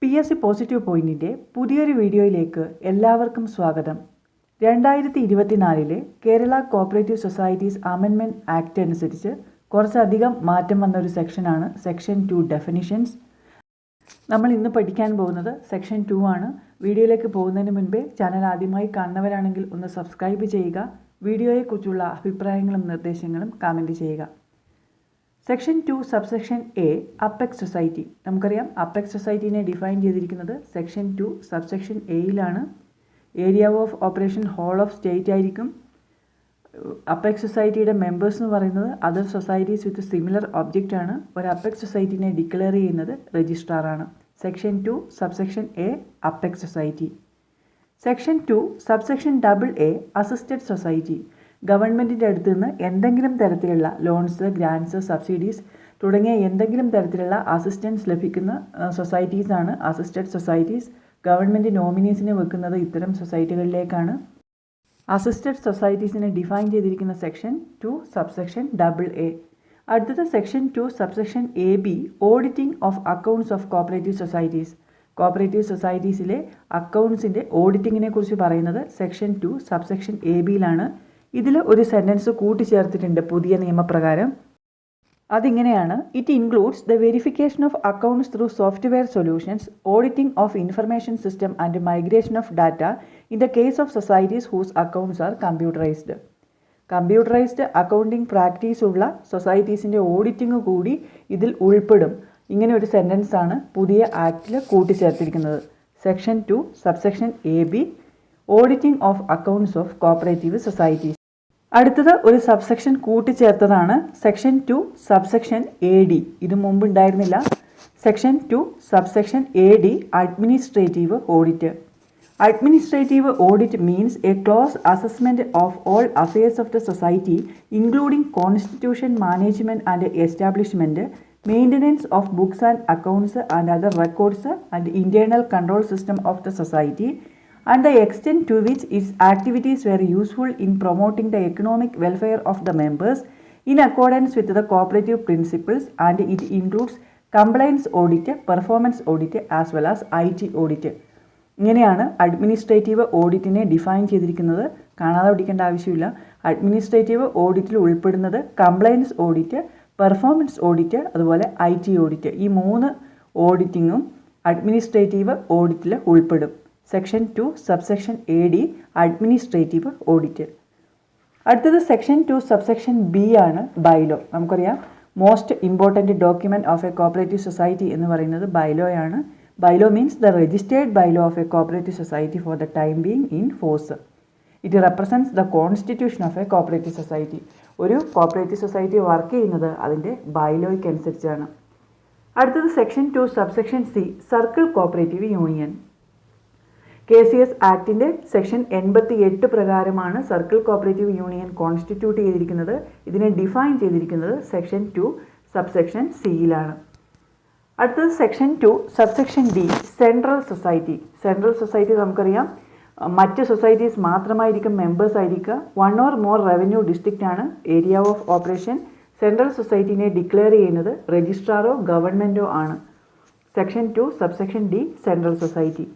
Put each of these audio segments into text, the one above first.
PSC positive പോയിന്റിൻ്റെ പുതിയൊരു വീഡിയോയിലേക്ക് എല്ലാവർക്കും സ്വാഗതം. 2024 Kerala cooperative societies amendment act അനുസരിച്ച് കുറച്ചധികം മാറ്റം വന്ന ഒരു സെക്ഷനാണ് സെക്ഷൻ 2 ഡെഫിനിഷൻസ്. നമ്മൾ ഇന്ന് പഠിക്കാൻ പോകുന്നത് സെക്ഷൻ 2 ആണ്. വീഡിയോയിലേക്ക് പോകുന്നതിന് മുൻപേ ചാനൽ ആദ്യമായി കാണുന്നവരാണെങ്കിൽ ഒന്ന് സബ്സ്ക്രൈബ് ചെയ്യുക. വീഡിയോയെക്കുറിച്ചുള്ള അഭിപ്രായങ്ങളും നിർദ്ദേശങ്ങളും കമൻറ്റ് ചെയ്യുക. Section 2 subsection A apex society. നമുക്കറിയാം അപ്പെക്സ് സൊസൈറ്റീനെ ഡിഫൈൻ ചെയ്തിരിക്കുന്നത് സെക്ഷൻ 2 സബ്സെക്ഷൻ എയിലാണ്. Area of operation whole of state ആയിരിക്കും. അപ്പെക്സ് സൊസൈറ്റിയുടെ മെമ്പേഴ്സ് എന്ന് പറയുന്നത് other societies with similar object ആണ്. ഒരു അപ്പെക്സ് സൊസൈറ്റീനെ ഡിക്ലെയർ ചെയ്യുന്നത് രജിസ്ട്രാറാണ്. Section 2 subsection A apex society. Section 2 subsection AA assisted society. ഗവൺമെൻറ്റിൻ്റെ അടുത്ത് നിന്ന് എന്തെങ്കിലും തരത്തിലുള്ള ലോൺസ്, ഗ്രാൻസ്, സബ്സിഡീസ് തുടങ്ങിയ എന്തെങ്കിലും തരത്തിലുള്ള അസിസ്റ്റൻസ് ലഭിക്കുന്ന സൊസൈറ്റീസാണ് അസിസ്റ്റഡ് സൊസൈറ്റീസ്. ഗവൺമെൻറ് നോമിനീസിനെ വെക്കുന്നത് ഇത്തരം സൊസൈറ്റികളിലേക്കാണ്. അസിസ്റ്റഡ് സൊസൈറ്റീസിനെ ഡിഫൈൻ ചെയ്തിരിക്കുന്ന സെക്ഷൻ 2 സബ്സെക്ഷൻ AA. അടുത്തത് section 2 subsection AB auditing of accounts of cooperative societies. Cooperative സൊസൈറ്റീസിലെ അക്കൗണ്ട്സിൻ്റെ ഓഡിറ്റിങ്ങിനെ കുറിച്ച് പറയുന്നത് സെക്ഷൻ 2 സബ്സെക്ഷൻ ABയിലാണ്. ഇതിൽ ഒരു സെൻറ്റൻസ് കൂട്ടിച്ചേർത്തിട്ടുണ്ട് പുതിയ നിയമപ്രകാരം. അതിങ്ങനെയാണ്: it includes the verification of accounts through software solutions, auditing of information system and migration of data in the case of societies whose accounts are computerised. Computerised accounting practice ഉള്ള സൊസൈറ്റീസിൻ്റെ auditing കൂടി ഇതിൽ ഉൾപ്പെടും. ഇങ്ങനെ ഒരു സെൻറ്റൻസാണ് പുതിയ ആക്ടിൽ കൂട്ടിച്ചേർത്തിരിക്കുന്നത്. Section 2 subsection AB auditing of accounts of cooperative societies. അടുത്തത് ഒരു സബ്സെക്ഷൻ കൂട്ടിച്ചേർത്തതാണ് സെക്ഷൻ 2 സബ്സെക്ഷൻ AD. ഇത് മുമ്പ് ഉണ്ടായിരുന്നില്ല. Section 2 subsection AD administrative audit. Administrative audit means a close assessment of all affairs of the society including constitution, management and establishment, maintenance of books and accounts and other records and internal control system of the society and the extent to which its activities were useful in promoting the economic welfare of the members in accordance with the cooperative principles, and it includes compliance audit, performance audit as well as IT audit. ഇങ്ങനെയാണ് administrative ഓഡിറ്റിനെ define ചെയ്തിരിക്കുന്നത്. കാണാതെ പഠിക്കേണ്ട ആവശ്യമില്ല. Administrative ഓഡിറ്റിൽ ഉൾപ്പെടുന്നത് compliance audit, performance audit, അതുപോലെ IT audit. ഈ 3 ഓഡിറ്റിങ്ങും അഡ്മിനിസ്ട്രേറ്റീവ് ഓഡിറ്റിൽ ഉൾപ്പെടും. Section 2 subsection AD administrative audit. അടുത്തത് സെക്ഷൻ 2 സബ്സെക്ഷൻ B ആണ് ബൈലോ. നമുക്കറിയാം most important document of a cooperative society എന്ന് പറയുന്നത് ബൈലോയാണ്. Bylaw means the registered bylaw of a cooperative society for the time being in force. It represents the constitution of a cooperative society. ഒരു cooperative society work ചെയ്യുന്നത് അതിൻ്റെ ബൈലോയ്ക്ക് അനുസരിച്ചാണ്. അടുത്തത് section 2 subsection C circle cooperative union. KCS ആക്ടിൻ്റെ section 88 പ്രകാരമാണ് circle cooperative union constitute ചെയ്തിരിക്കുന്നത്. ഇതിനെ ഡിഫൈൻ ചെയ്തിരിക്കുന്നത് സെക്ഷൻ 2 സബ്സെക്ഷൻ Cയിലാണ്. അടുത്തത് section 2 subsection D central society. Central society നമുക്കറിയാം മറ്റ് സൊസൈറ്റീസ് മാത്രമായിരിക്കും മെമ്പേഴ്സ് ആയിരിക്കുക. 1 or more റവന്യൂ ഡിസ്ട്രിക്റ്റ് ആണ് ഏരിയ ഓഫ് ഓപ്പറേഷൻ. സെൻട്രൽ സൊസൈറ്റീനെ ഡിക്ലെയർ ചെയ്യുന്നത് രജിസ്ട്രാറോ ഗവൺമെൻറ്റോ ആണ്. Section 2 subsection D central society.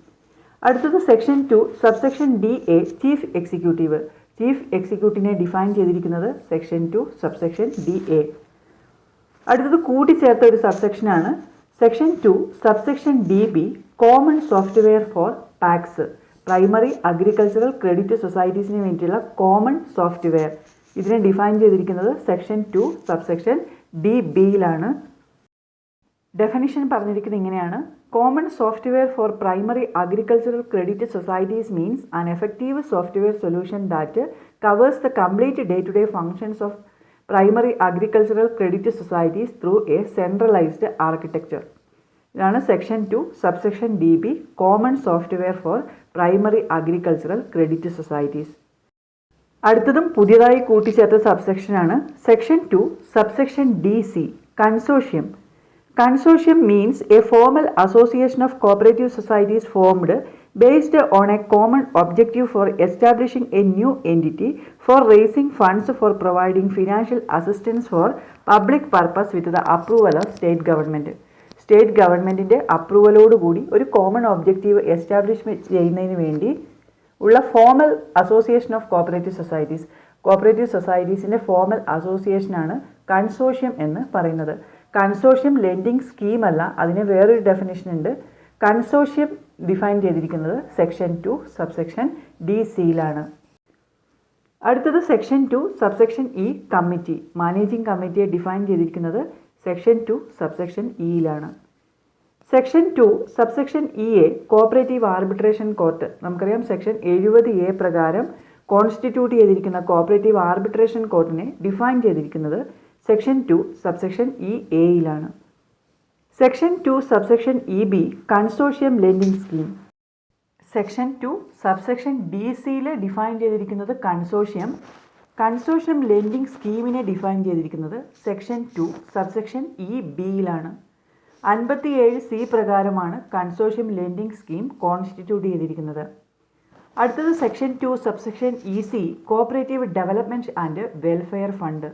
അടുത്തത് section 2 subsection DA chief executive. Chief എക്സിക്യൂട്ടീവിനെ ഡിഫൈൻ ചെയ്തിരിക്കുന്നത് സെക്ഷൻ 2 സബ്സെക്ഷൻ DA. അടുത്തത് കൂട്ടിച്ചേർത്ത ഒരു സബ്സെക്ഷനാണ് section 2 subsection DB common software for PACS. Primary agricultural credit സൊസൈറ്റീസിന് വേണ്ടിയിട്ടുള്ള കോമൺ സോഫ്റ്റ്വെയർ. ഇതിനെ ഡിഫൈൻ ചെയ്തിരിക്കുന്നത് സെക്ഷൻ 2 സബ്സെക്ഷൻ DBയിലാണ്. ഡെഫിനിഷൻ പറഞ്ഞിരിക്കുന്നത് ഇങ്ങനെയാണ്: common software for primary agricultural credit societies means an effective software solution that covers the complete day to day functions of primary agricultural credit societies through a centralised architecture. ഇതാണ് section 2 subsection DB common software for primary agricultural credit societies. അടുത്തതും പുതിയതായി കൂട്ടിച്ചേർത്ത സബ്സെക്ഷനാണ് section 2 subsection DC consortium. Consortium means a formal association of cooperative societies formed based on a common objective for establishing a new entity for raising funds for providing financial assistance for public purpose with the approval of state government. State ഗവൺമെൻറ്റിൻ്റെ അപ്രൂവലോടുകൂടി ഒരു common objective establish ചെയ്യുന്നതിന് വേണ്ടി ഉള്ള formal association of cooperative societies. Cooperative സൊസൈറ്റീസിൻ്റെ formal അസോസിയേഷനാണ് consortium എന്ന് പറയുന്നത്. കൺസോഷ്യം ലെൻഡിങ് സ്കീം അല്ല, അതിന് വേറൊരു ഡെഫിനിഷൻ ഉണ്ട്. കൺസോഷ്യം ഡിഫൈൻ ചെയ്തിരിക്കുന്നത് സെക്ഷൻ 2 സബ്സെക്ഷൻ ഡി സിയിലാണ്. അടുത്തത് section 2 subsection E committee. Managing കമ്മിറ്റിയെ ഡിഫൈൻ ചെയ്തിരിക്കുന്നത് സെക്ഷൻ 2 സബ്സെക്ഷൻ ഇയിലാണ്. സെക്ഷൻ 2 സബ്സെക്ഷൻ ഇയെ കോപ്പറേറ്റീവ് ആർബിട്രേഷൻ കോർട്ട്. നമുക്കറിയാം സെക്ഷൻ 70A പ്രകാരം കോൺസ്റ്റിറ്റ്യൂട്ട് ചെയ്തിരിക്കുന്ന കോപ്പറേറ്റീവ് ആർബിട്രേഷൻ കോർട്ടിനെ ഡിഫൈൻ ചെയ്തിരിക്കുന്നത് സെക്ഷൻ 2 സബ്സെക്ഷൻ ഇ എയിലാണ്. Section 2 subsection E B consortium lending scheme. Section 2 subsection D സിയിൽ ഡിഫൈൻ ചെയ്തിരിക്കുന്നത് കൺസോഷ്യം ലെൻഡിംഗ് സ്കീമിനെ ഡിഫൈൻ ചെയ്തിരിക്കുന്നത് സെക്ഷൻ 2 സബ്സെക്ഷൻ ഇ ബിയിലാണ്. 57C പ്രകാരമാണ് കൺസോഷ്യം ലെൻഡിംഗ് സ്കീം കോൺസ്റ്റിറ്റ്യൂട്ട് ചെയ്തിരിക്കുന്നത്. അടുത്തത് section 2 subsection E C cooperative development and welfare fund.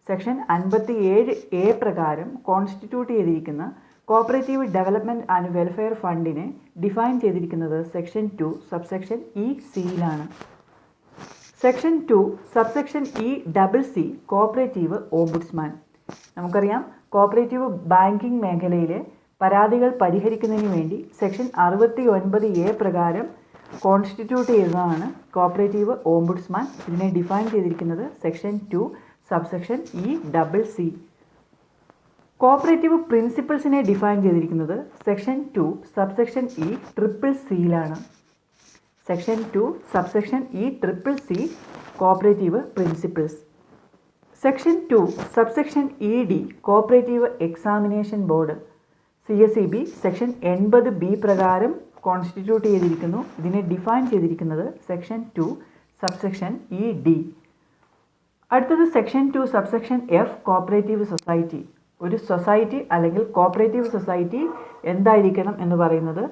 Section 57A പ്രകാരം constitute ചെയ്തിരിക്കുന്ന കോപ്പറേറ്റീവ് ഡെവലപ്മെൻറ്റ് ആൻഡ് വെൽഫെയർ ഫണ്ടിനെ ഡിഫൈൻ ചെയ്തിരിക്കുന്നത് സെക്ഷൻ 2 സബ്സെക്ഷൻ ഇ സിയിലാണ്. Section 2 subsection E double C cooperative ombudsman. നമുക്കറിയാം cooperative banking മേഖലയിലെ പരാതികൾ പരിഹരിക്കുന്നതിന് വേണ്ടി സെക്ഷൻ 69A പ്രകാരം കോൺസ്റ്റിറ്റ്യൂട്ട് ചെയ്തതാണ് കോപ്പറേറ്റീവ് ഓംബുഡ്സ്മാൻ. ഇതിനെ ഡിഫൈൻ ചെയ്തിരിക്കുന്നത് section 2 subsection E double C. Cooperative പ്രിൻസിപ്പിൾസിനെ ഡിഫൈൻ ചെയ്തിരിക്കുന്നത് സെക്ഷൻ 2 സബ്സെക്ഷൻ ഇ ട്രിപ്പിൾ സിയിലാണ്. Section 2 subsection E triple C cooperative principles. Section 2 subsection E D cooperative examination board. CSEB section 80B പ്രകാരം constitute ചെയ്തിരിക്കുന്നു. ഇതിനെ define ചെയ്തിരിക്കുന്നത് section 2 subsection E D. അടുത്തത് section 2 subsection F cooperative society. ഒരു society അല്ലെങ്കിൽ cooperative society എന്തായിരിക്കണം എന്ന് പറയുന്നത്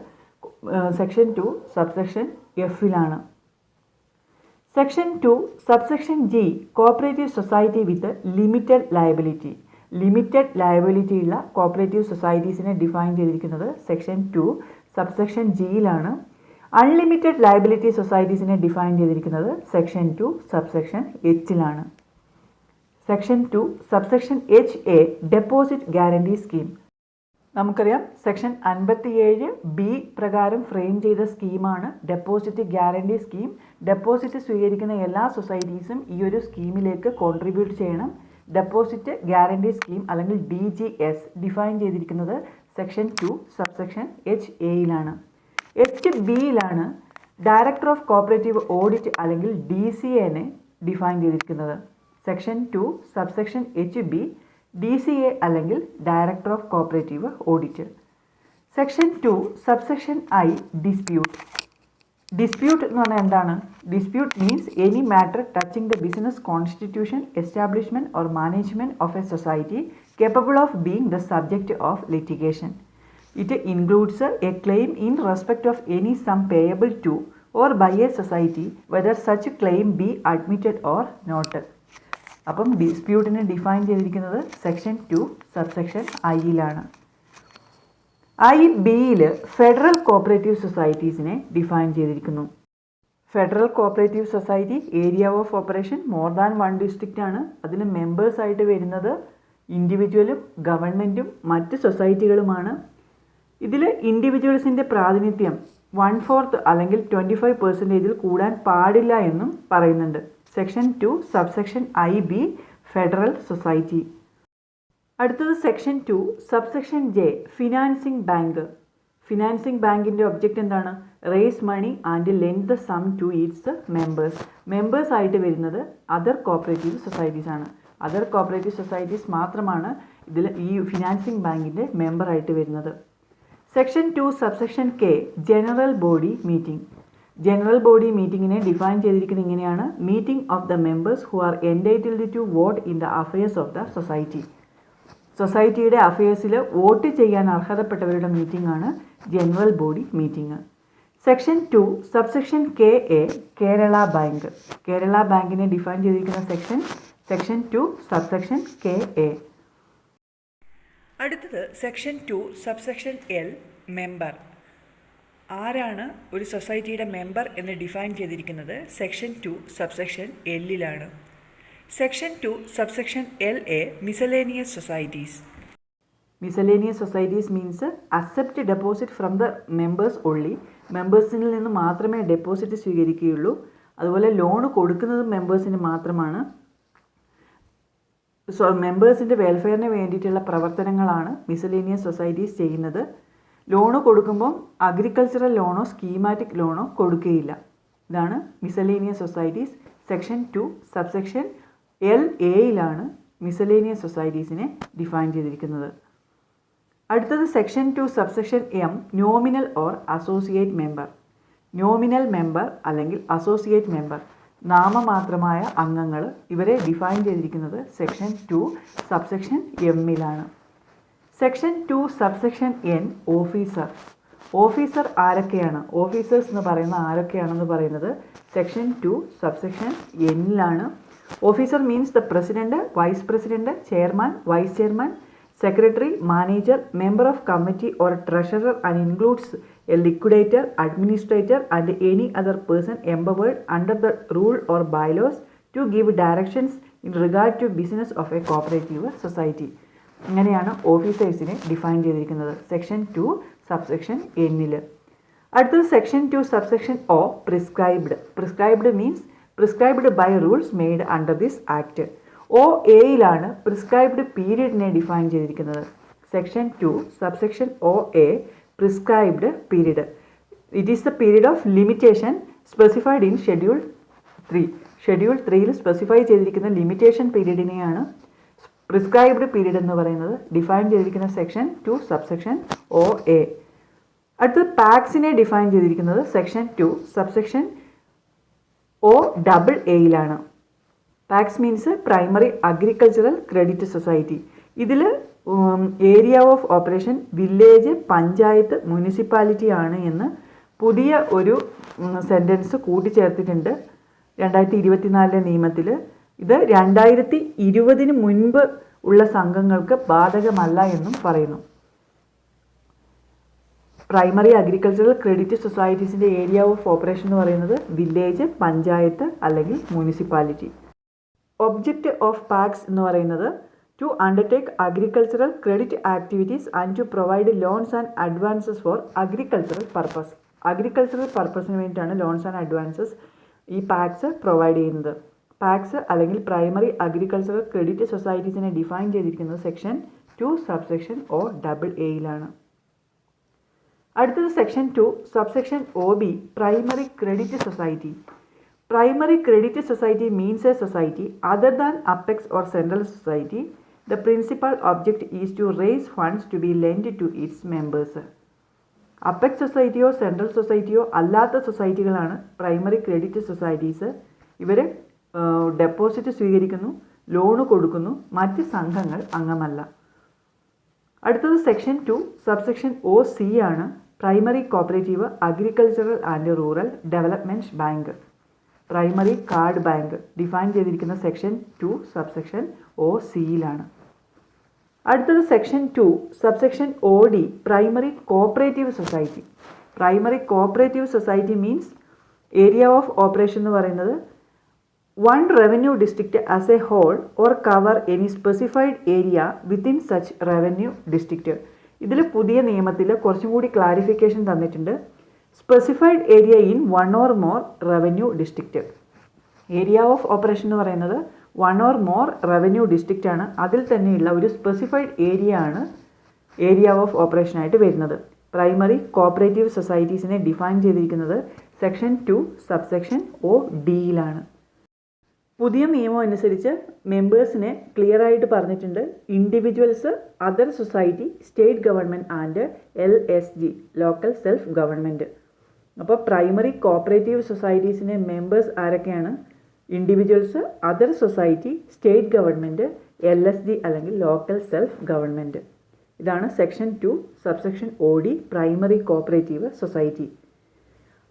സെക്ഷൻ 2 സബ്സെക്ഷൻ എഫിലാണ്. Section 2 subsection G cooperative society with limited liability. Limited liability ഉള്ള കോപ്പറേറ്റീവ് സൊസൈറ്റീസിനെ ഡിഫൈൻ ചെയ്തിരിക്കുന്നത് സെക്ഷൻ 2 സബ്സെക്ഷൻ ജിയിലാണ്. അൺലിമിറ്റഡ് ലയബിലിറ്റി സൊസൈറ്റീസിനെ ഡിഫൈൻ ചെയ്തിരിക്കുന്നത് സെക്ഷൻ 2 സബ്സെക്ഷൻ എച്ചിലാണ്. Section 2 subsection H A deposit guarantee scheme. നമുക്കറിയാം സെക്ഷൻ 57B പ്രകാരം ഫ്രെയിം ചെയ്ത സ്കീമാണ് ഡെപ്പോസിറ്റ് ഗ്യാരണ്ടി സ്കീം. ഡെപ്പോസിറ്റ് സ്വീകരിക്കുന്ന എല്ലാ സൊസൈറ്റീസും ഈ ഒരു സ്കീമിലേക്ക് കോൺട്രിബ്യൂട്ട് ചെയ്യണം. ഡെപ്പോസിറ്റ് ഗ്യാരണ്ടി സ്കീം അല്ലെങ്കിൽ DGS ഡിഫൈൻ ചെയ്തിരിക്കുന്നത് സെക്ഷൻ 2 സബ്സെക്ഷൻ എച്ച് എയിലാണ്. HBയിലാണ് ഡയറക്ടർ ഓഫ് കോപ്പറേറ്റീവ് ഓഡിറ്റ് അല്ലെങ്കിൽ DCAനെ ഡിഫൈൻ ചെയ്തിരിക്കുന്നത്. സെക്ഷൻ 2 സബ്സെക്ഷൻ HB DCA അല്ലെങ്കിൽ director of cooperative audit. Section 2 subsection I dispute. Dispute എന്ന് പറഞ്ഞാൽ എന്താണ്? Dispute means any matter touching the business constitution establishment or management of a society capable of being the subject of litigation. It includes a claim in respect of any sum payable to or by a society whether such claim be admitted or not. അപ്പം ഡിസ്പ്യൂട്ടിനെ define ചെയ്തിരിക്കുന്നത് section 2 subsection ഐയിലാണ്. IBയിൽ federal cooperative സൊസൈറ്റീസിനെ define ചെയ്തിരിക്കുന്നു. Federal cooperative society area of operation more than 1 district ആണ്. അതിൽ മെമ്പേഴ്സായിട്ട് വരുന്നത് ഇൻഡിവിജ്വലും ഗവൺമെൻറ്റും മറ്റ് സൊസൈറ്റികളുമാണ്. ഇതിൽ ഇൻഡിവിജ്വൽസിൻ്റെ പ്രാതിനിധ്യം 1/4 അല്ലെങ്കിൽ 25% കൂടാൻ പാടില്ല എന്നും പറയുന്നുണ്ട്. Section 2 subsection IB federal society. അടുത്തത് section 2 subsection J financing bank. Financing ബാങ്കിൻ്റെ ഒബ്ജക്റ്റ് എന്താണ്? Raise money and lend the sum to its members. മെമ്പേഴ്സായിട്ട് വരുന്നത് അതർ കോപ്പറേറ്റീവ് സൊസൈറ്റീസ് ആണ്. അതർ കോപ്പറേറ്റീവ് സൊസൈറ്റീസ് മാത്രമാണ് ഇതിൽ ഈ ഫിനാൻസിംഗ് ബാങ്കിൻ്റെ മെമ്പറായിട്ട് വരുന്നത്. Section 2 subsection K general body meeting. General body മീറ്റിങ്ങിനെ ഡിഫൈൻ ചെയ്തിരിക്കുന്നത് ഇങ്ങനെയാണ്: meeting of the members who are entitled to vote in the affairs of the society. സൊസൈറ്റിയുടെ അഫയേഴ്സിൽ വോട്ട് ചെയ്യാൻ അർഹതപ്പെട്ടവരുടെ മീറ്റിംഗ് ആണ് general body meeting. Section 2 subsection KA Kerala bank. Kerala ബാങ്കിനെ define ചെയ്തിരിക്കുന്ന സെക്ഷൻ 2 സബ്സെക്ഷൻ KA. അടുത്തത് സെക്ഷൻ 2 സബ്സെക്ഷൻ എൽ മെമ്പർ. ആരാണ് ഒരു സൊസൈറ്റിയുടെ മെമ്പർ എന്ന് ഡിഫൈൻ ചെയ്തിരിക്കുന്നത് സെക്ഷൻ 2 സബ്സെക്ഷൻ എല്ലിലാണ്. Section 2 subsection L A miscellaneous societies. Miscellaneous societies means accept deposit from the members only. മെമ്പേഴ്സിൽ നിന്ന് മാത്രമേ ഡെപ്പോസിറ്റ് സ്വീകരിക്കുകയുള്ളൂ. അതുപോലെ ലോൺ കൊടുക്കുന്നത് മെമ്പേഴ്സിന് മാത്രമാണ്. മെമ്പേഴ്സിൻ്റെ വെൽഫെയറിന് വേണ്ടിയിട്ടുള്ള പ്രവർത്തനങ്ങളാണ് മിസലേനിയസ് സൊസൈറ്റീസ് ചെയ്യുന്നത്. ലോണ് കൊടുക്കുമ്പം അഗ്രികൾച്ചറൽ ലോണോ സ്കീമാറ്റിക് ലോണോ കൊടുക്കുകയില്ല. ഇതാണ് miscellaneous societies. Section 2 subsection L എയിലാണ് മിസലേനിയസ് സൊസൈറ്റീസിനെ ഡിഫൈൻ ചെയ്തിരിക്കുന്നത്. അടുത്തത് section 2 subsection M nominal or associate member. Nominal member അല്ലെങ്കിൽ അസോസിയേറ്റ് മെമ്പർ, നാമമാത്രമായ അംഗങ്ങൾ, ഇവരെ ഡിഫൈൻ ചെയ്തിരിക്കുന്നത് സെക്ഷൻ 2 സബ്സെക്ഷൻ എമ്മിലാണ്. Section 2 subsection N officer. Officer ആരൊക്കെയാണ്, ഓഫീസേഴ്സ് എന്ന് പറയുന്ന ആരൊക്കെയാണെന്ന് പറയുന്നത് സെക്ഷൻ 2 സബ്സെക്ഷൻ എന്നിലാണ്. Officer means the president, vice president, chairman, vice chairman, secretary, manager, member of committee or treasurer, and includes a liquidator, administrator and any other person empowered under the rule or bylaws to give directions in regard to business of a cooperative society. അങ്ങനെയാണ് ഓഫീസേഴ്സിനെ define ചെയ്തിരിക്കുന്നത് section 2 subsection എന്നിൽ. അടുത്തത് section 2 subsection O prescribed. Prescribed means prescribed by rules made under this act. O എയിലാണ് prescribed പീരീഡിനെ define ചെയ്തിരിക്കുന്നത്. Section 2 subsection O A prescribed period. It is the period of limitation specified in schedule 3. Schedule 3ൽ specify ചെയ്തിരിക്കുന്ന limitation പീരീഡിനെയാണ് prescribed period എന്ന് പറയുന്നത്. Define ചെയ്തിരിക്കുന്ന section 2 subsection O A. അടുത്തത് പാക്സിനെ ഡിഫൈൻ ചെയ്തിരിക്കുന്നത് സെക്ഷൻ 2 സബ്സെക്ഷൻ ഒ ഡബിൾ എയിലാണ്. PACS means primary agricultural credit society. ഇതിൽ area of operation village, panchayat, municipality ആണ് എന്ന് പുതിയ ഒരു സെൻറ്റൻസ് കൂട്ടിച്ചേർത്തിട്ടുണ്ട് 2024 നിയമത്തിൽ. ഇത് 2020 മുൻപ് ഉള്ള സംഘങ്ങൾക്ക് ബാധകമല്ല എന്നും പറയുന്നു. പ്രൈമറി അഗ്രികൾച്ചറൽ ക്രെഡിറ്റ് സൊസൈറ്റീസിൻ്റെ ഏരിയ ഓഫ് ഓപ്പറേഷൻ എന്ന് പറയുന്നത് വില്ലേജ്, പഞ്ചായത്ത് അല്ലെങ്കിൽ മുനിസിപ്പാലിറ്റി. ഒബ്ജക്റ്റ് ഓഫ് പാക്സ് എന്ന് പറയുന്നത് to undertake agricultural credit activities and to provide loans and advances for agricultural purpose. Agricultural പർപ്പസിന് വേണ്ടിയിട്ടാണ് ലോൺസ് ആൻഡ് അഡ്വാൻസസ് ഈ പാക്സ് പ്രൊവൈഡ് ചെയ്യുന്നത്. പാക്സ് അല്ലെങ്കിൽ പ്രൈമറി അഗ്രികൾച്ചറൽ ക്രെഡിറ്റ് സൊസൈറ്റീസിനെ ഡിഫൈൻ ചെയ്തിരിക്കുന്നത് സെക്ഷൻ 2 സബ്സെക്ഷൻ ഒ ഡബിൾ എയിലാണ്. അടുത്തത് section 2 subsection O B primary credit society. Primary credit society means a society other than Apex or Central Society. The principal object is to raise funds to be lent to its members. Apex സൊസൈറ്റിയോ central സൊസൈറ്റിയോ അല്ലാത്ത സൊസൈറ്റികളാണ് primary credit societies. ഇവർ deposit സ്വീകരിക്കുന്നു, loan കൊടുക്കുന്നു, മറ്റ് സംഘങ്ങൾ അംഗമല്ല. അടുത്തത് സെക്ഷൻ 2 സബ്സെക്ഷൻ ഒ സി ആണ്. Primary cooperative agricultural and rural development bank. Primary card bank define ചെയ്തിരിക്കുന്ന സെക്ഷൻ 2 സബ്സെക്ഷൻ ഒ സിയിലാണ്. അടുത്തത് section 2 subsection O D primary cooperative society. Primary cooperative society means area of operation എന്ന് പറയുന്നത് one revenue district as a whole or cover any specified area within such revenue district. ഇതിൽ പുതിയ നിയമത്തിൽ കുറച്ചും കൂടി clarification തന്നിട്ടുണ്ട്. Specified area in one or more revenue district. Area of operation എന്ന് പറയുന്നത് one or more revenue district ആണ്. അതിൽ തന്നെയുള്ള ഒരു സ്പെസിഫൈഡ് ഏരിയ ആണ് ഏരിയ ഓഫ് ഓപ്പറേഷനായിട്ട് വരുന്നത്. പ്രൈമറി കോപ്പറേറ്റീവ് സൊസൈറ്റീസിനെ ഡിഫൈൻ ചെയ്തിരിക്കുന്നത് സെക്ഷൻ 2 സബ്സെക്ഷൻ ഒ ഡിയിലാണ്. പുതിയ നിയമം അനുസരിച്ച് മെമ്പേഴ്സിനെ ക്ലിയർ ആയിട്ട് പറഞ്ഞിട്ടുണ്ട്. Individuals, other society, state government and LSG local self government. അപ്പോൾ പ്രൈമറി കോപ്പറേറ്റീവ് സൊസൈറ്റീസിനെ മെമ്പേഴ്സ് ആരൊക്കെയാണ്? Individuals, other society, state government, LSG അല്ലെങ്കിൽ ലോക്കൽ സെൽഫ് ഗവൺമെൻറ്. ഇതാണ് section 2 subsection O D primary cooperative സൊസൈറ്റി.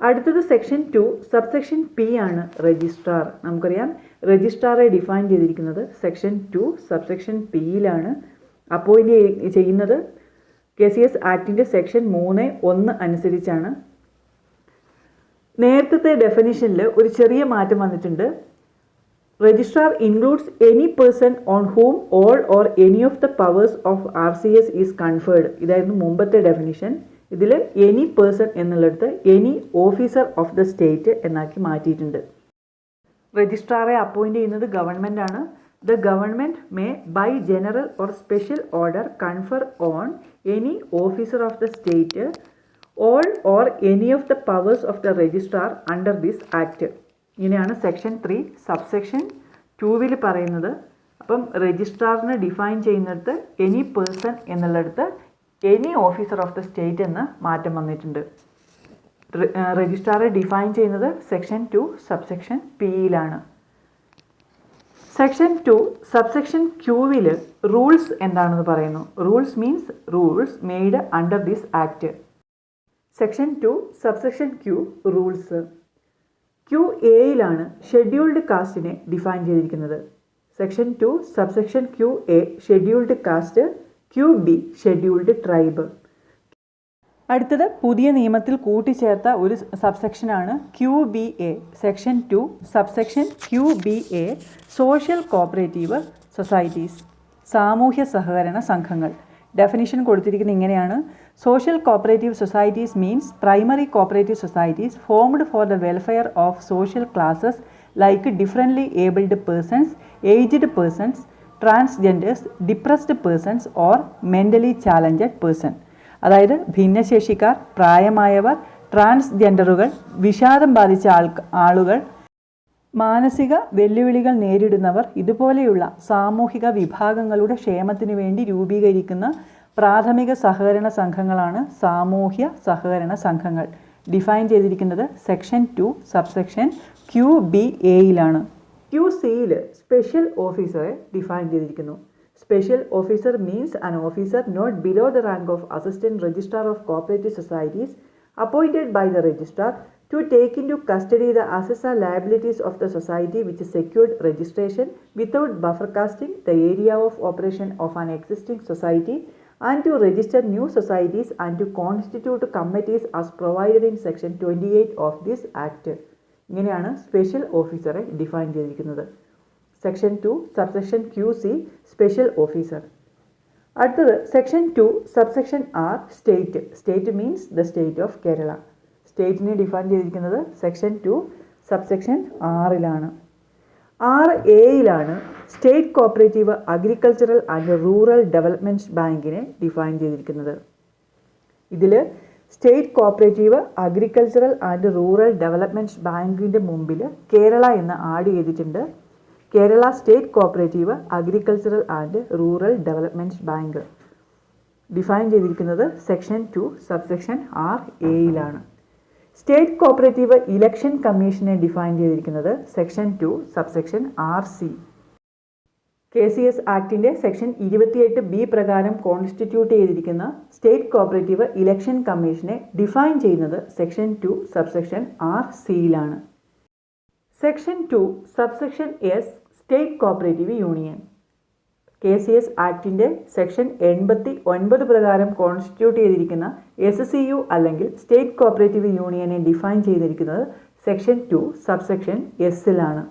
അടുത്തത് സെക്ഷൻ 2 സബ്സെക്ഷൻ പി ആണ് രജിസ്ട്രാർ. നമുക്കറിയാം രജിസ്ട്രാറെ ഡിഫൈൻ ചെയ്തിരിക്കുന്നത് സെക്ഷൻ 2 സബ്സെക്ഷൻ പിയിലാണ്. അപ്പോയിൻ്റ് ചെയ്യുന്നത് KCS ആക്ടിൻ്റെ സെക്ഷൻ 3(1) അനുസരിച്ചാണ്. നേരത്തെ ഡെഫിനിഷനിൽ ഒരു ചെറിയ മാറ്റം വന്നിട്ടുണ്ട്. Registrar includes any person on whom all or any of the powers of RCS is conferred. ഇതായിരുന്നു മുമ്പത്തെ ഡെഫിനിഷൻ. ഇതിൽ എനി പേഴ്സൺ എന്നുള്ളിടത്ത് any officer of the state എന്നാക്കി മാറ്റിയിട്ടുണ്ട്. രജിസ്ട്രാറെ അപ്പോയിൻ്റ് ചെയ്യുന്നത് ഗവൺമെൻറ് ആണ്. The government may by general or special order confer on any officer of the state all or any of the powers of the registrar under this act. ഇങ്ങനെയാണ് section 3 subsection 2 പറയുന്നത്. അപ്പം രജിസ്ട്രാറിനെ define ചെയ്യുന്നിടത്ത് any person എന്നുള്ളിടത്ത് any officer of the state എന്ന് മാറ്റം വന്നിട്ടുണ്ട്. രജിസ്ട്രാറെ ഡിഫൈൻ ചെയ്യുന്നത് സെക്ഷൻ 2 സബ്സെക്ഷൻ Pയിലാണ്. സെക്ഷൻ 2 സബ്സെക്ഷൻ Qവിൽ റൂൾസ് എന്താണെന്ന് പറയുന്നു. Rules means rules made under this act. Section 2 subsection Q rules. QAയിലാണ് ഷെഡ്യൂൾഡ് കാസ്റ്റിനെ ഡിഫൈൻ ചെയ്തിരിക്കുന്നത്. Section 2 subsection QA scheduled caste, QB scheduled tribe. അടുത്തത് പുതിയ നിയമത്തിൽ കൂട്ടിച്ചേർത്ത ഒരു സബ്സെക്ഷനാണ് QBA. Section 2 subsection QBA social cooperative societies, സാമൂഹ്യ സഹകരണ സംഘങ്ങൾ. ഡെഫിനിഷൻ കൊടുത്തിരിക്കുന്നത് ഇങ്ങനെയാണ്. Social cooperative societies means primary cooperative societies formed for the welfare of social classes like differently abled persons, aged persons, transgenders, depressed persons or mentally challenged person. അതായത് ഭിന്നശേഷിക്കാർ, പ്രായമായവർ, ട്രാൻസ്ജെൻഡറുകൾ, വിഷാദം ബാധിച്ച ആളുകൾ, മാനസിക വെല്ലുവിളികൾ നേരിടുന്നവർ, ഇതുപോലെയുള്ള സാമൂഹിക വിഭാഗങ്ങളുടെ ക്ഷേമത്തിനു വേണ്ടി രൂപീകരിക്കുന്ന പ്രാഥമിക സഹകരണ സംഘങ്ങളാണ് സാമൂഹ്യ സഹകരണ സംഘങ്ങൾ. ഡിഫൈൻ ചെയ്തിരിക്കുന്നത് സെക്ഷൻ 2 സബ്സെക്ഷൻ QBAയിലാണ്. QCയിൽ സ്പെഷ്യൽ ഓഫീസറെ ഡിഫൈൻ ചെയ്തിരിക്കുന്നു. Special officer means an officer not below the rank of assistant registrar of cooperative societies appointed by the registrar to take into custody the assets and liabilities of the society which secured registration without buffer casting the area of operation of an existing society and to register new societies and to constitute committees as provided in section 28 of this act. ഇങ്ങനെയാണ് special ഓഫീസറെ define ചെയ്തിരിക്കുന്നത്. Section 2 subsection QC special officer. അടുത്തത് section 2 subsection R state. State means the state of Kerala. സ്റ്റേറ്റിനെ define ചെയ്തിരിക്കുന്നത് section 2 subsection Rലാണ്. RAയിലാണ് state cooperative agricultural and rural development ബാങ്കിനെ define ചെയ്തിരിക്കുന്നത്. ഇതിൽ state cooperative agricultural and rural development ബാങ്കിൻ്റെ മുമ്പിൽ കേരള എന്ന് ആഡ് ചെയ്തിട്ടുണ്ട്. Kerala state cooperative agricultural and rural development bank define ചെയ്തിരിക്കുന്നത് section 2 subsection RAയിലാണ്. State cooperative election കമ്മീഷനെ ഡിഫൈൻ ചെയ്തിരിക്കുന്നത് സെക്ഷൻ 2 സബ്സെക്ഷൻ RC. KCS ആക്ടിൻ്റെ സെക്ഷൻ 28B പ്രകാരം കോൺസ്റ്റിറ്റ്യൂട്ട് ചെയ്തിരിക്കുന്ന സ്റ്റേറ്റ് കോപ്പറേറ്റീവ് ഇലക്ഷൻ കമ്മീഷനെ ഡിഫൈൻ ചെയ്യുന്നത് സെക്ഷൻ 2 സബ്സെക്ഷൻ RCയിലാണ്. Section 2 subsection S state cooperative union. KCS ആക്ടിൻ്റെ സെക്ഷൻ 89 പ്രകാരം കോൺസ്റ്റിറ്റ്യൂട്ട് ചെയ്തിരിക്കുന്ന SCU അല്ലെങ്കിൽ സ്റ്റേറ്റ് കോപ്പറേറ്റീവ് യൂണിയനെ ഡിഫൈൻ ചെയ്തിരിക്കുന്നത് സെക്ഷൻ 2 സബ്സെക്ഷൻ Sലാണ്.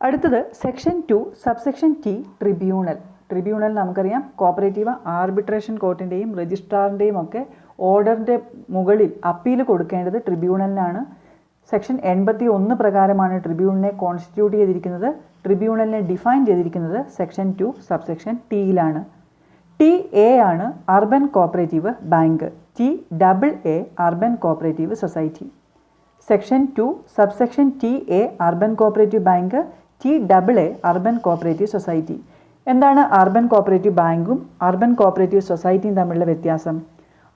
അടുത്തത് section 2 subsection T tribunal. Tribunal നമുക്കറിയാം കോപ്പറേറ്റീവ് ആർബിട്രേഷൻ കോർട്ടിൻ്റെയും രജിസ്ട്രാറിൻ്റെയും ഒക്കെ ഓർഡറിൻ്റെ മുകളിൽ അപ്പീൽ കൊടുക്കേണ്ടത് ട്രിബ്യൂണലിനാണ്. സെക്ഷൻ 81 പ്രകാരമാണ് ട്രിബ്യൂണലിനെ കോൺസ്റ്റിറ്റ്യൂട്ട് ചെയ്തിരിക്കുന്നത്. ട്രിബ്യൂണലിനെ ഡിഫൈൻ ചെയ്തിരിക്കുന്നത് സെക്ഷൻ 2 സബ്സെക്ഷൻ Tയിലാണ്. TA ആണ് urban cooperative bank. TAA urban cooperative society. Section 2 subsection TA urban cooperative bank, TAA urban cooperative society. എന്താണ് അർബൻ കോപ്പറേറ്റീവ് ബാങ്കും അർബൻ കോപ്പറേറ്റീവ് സൊസൈറ്റിയും തമ്മിലുള്ള വ്യത്യാസം?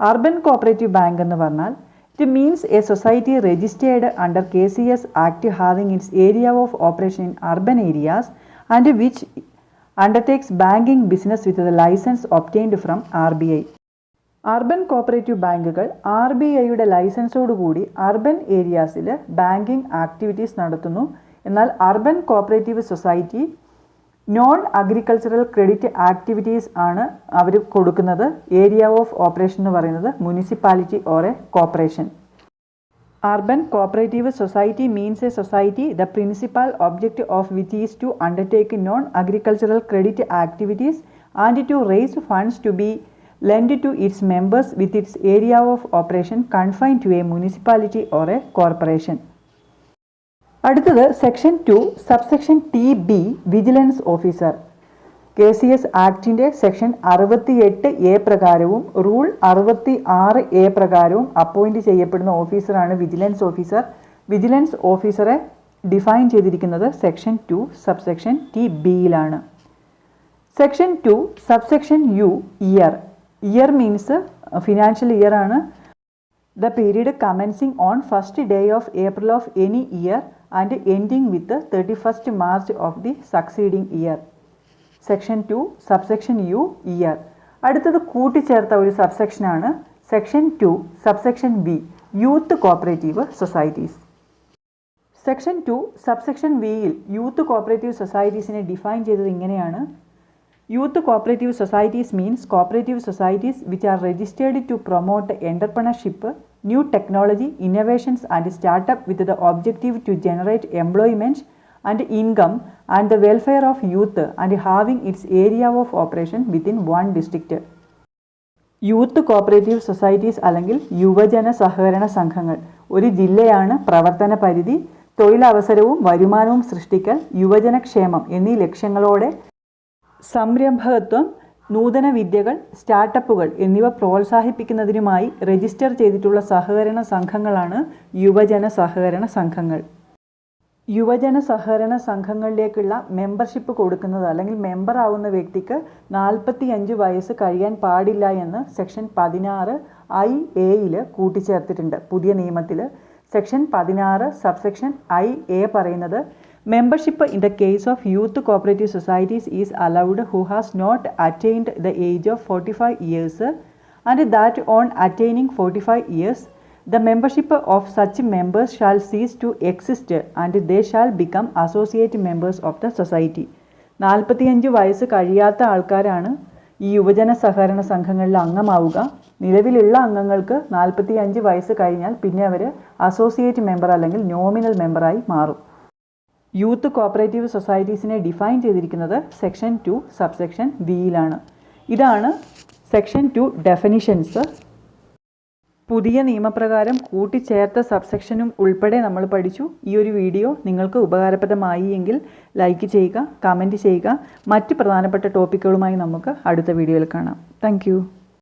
അർബൻ കോപ്പറേറ്റീവ് ബാങ്ക് എന്ന് പറഞ്ഞാൽ it means a society registered under KCS Act having its area of operation in urban areas and which undertakes banking business with the license obtained from RBI. Urban cooperative ബാങ്കുകൾ RBIയുടെ ലൈസൻസോടുകൂടി urban ഏരിയാസിൽ banking activities നടത്തുന്നു. എന്നാൽ urban cooperative society non agricultural credit activities ആണ് അവർ കൊടുക്കുന്നത്. Area of operation എന്ന് പറയുന്നത് municipality or A corporation. Urban cooperative society means a society the principal object of which is to undertake non-agricultural credit activities and to raise funds to be lent to its members with its area of operation confined to a municipality or a corporation. അടുത്തത് section 2 subsection TB vigilance officer. KCS ആക്ടിൻ്റെ section 68A പ്രകാരവും rule 66A പ്രകാരവും appoint ചെയ്യപ്പെടുന്ന ഓഫീസറാണ് vigilance officer. Vigilance ഓഫീസറെ define ചെയ്തിരിക്കുന്നത് section 2 subsection TBയിലാണ്. Section 2 subsection U year. Year means financial year ആണ്. The period commencing on first day of April of any year and ending with 31st March of the succeeding year. Section 2 subsection U year. അടുത്തത് കൂട്ടിച്ചേർത്ത ഒരു സബ്സെക്ഷനാണ് section 2 subsection B youth cooperative societies. Section 2 subsection Vയിൽ youth cooperative സൊസൈറ്റീസിനെ define ചെയ്തത് ഇങ്ങനെയാണ്. Youth cooperative societies means cooperative societies which are registered to promote entrepreneurship, new technology, innovations and startup with the objective to generate employment and income and the welfare of youth and having its area of operation within one district. Youth cooperative societies അല്ലെങ്കിൽ യുവജന സഹകരണ സംഘങ്ങൾ ഒരു ജില്ലയാണ്. പ്രവർത്തന പരിധി, തൊഴിലവസരവും വരുമാനവും സൃഷ്ടിക്കൽ, യുവജനക്ഷേമം എന്നീ ലക്ഷ്യങ്ങളോടെ സംരംഭകത്വം, നൂതന വിദ്യകൾ, സ്റ്റാർട്ടപ്പുകൾ എന്നിവ പ്രോത്സാഹിപ്പിക്കുന്നതിനുമായി രജിസ്റ്റർ ചെയ്തിട്ടുള്ള സഹകരണ സംഘങ്ങളാണ് യുവജന സഹകരണ സംഘങ്ങൾ. യുവജന സഹകരണ സംഘങ്ങളിലേക്കുള്ള മെമ്പർഷിപ്പ് കൊടുക്കുന്നത് അല്ലെങ്കിൽ മെമ്പർ ആവുന്ന വ്യക്തിക്ക് 45 വയസ്സ് കഴിയാൻ പാടില്ല എന്ന് സെക്ഷൻ 16IA കൂട്ടിച്ചേർത്തിട്ടുണ്ട് പുതിയ നിയമത്തിൽ. സെക്ഷൻ 16 സബ്സെക്ഷൻ IA പറയുന്നത് membership in the case of youth cooperative societies is allowed who has not attained the age of 45 years and that on attaining 45 years the membership of such members shall cease to exist and they shall become associate members of the society. 45 വയസ്സ് കഴിയാത്ത ആൾക്കാരാണ് ഈ യുവജന സഹകരണ സംഘങ്ങളിൽ അംഗമാവുക. നിലവിലുള്ള അംഗങ്ങൾക്ക് 45 വയസ്സ് കഴിഞ്ഞാൽ പിന്നെ അവർ അസോസിയേറ്റ് മെമ്പർ അല്ലെങ്കിൽ നോമിനൽ മെമ്പറായി മാറും. യൂത്ത് കോപ്പറേറ്റീവ് സൊസൈറ്റീസിനെ ഡിഫൈൻ ചെയ്തിരിക്കുന്നത് സെക്ഷൻ 2 സബ്സെക്ഷൻ Vയിലാണ്. ഇതാണ് സെക്ഷൻ 2 ഡെഫിനിഷൻസ്. പുതിയ നിയമപ്രകാരം കൂട്ടിച്ചേർത്ത സബ്സെക്ഷനും ഉൾപ്പെടെ നമ്മൾ പഠിച്ചു. ഈ ഒരു വീഡിയോ നിങ്ങൾക്ക് ഉപകാരപ്രദമായി എങ്കിൽ ലൈക്ക് ചെയ്യുക, കമൻറ്റ് ചെയ്യുക. മറ്റ് പ്രധാനപ്പെട്ട ടോപ്പിക്കുകളുമായി നമുക്ക് അടുത്ത വീഡിയോയിൽ കാണാം. താങ്ക്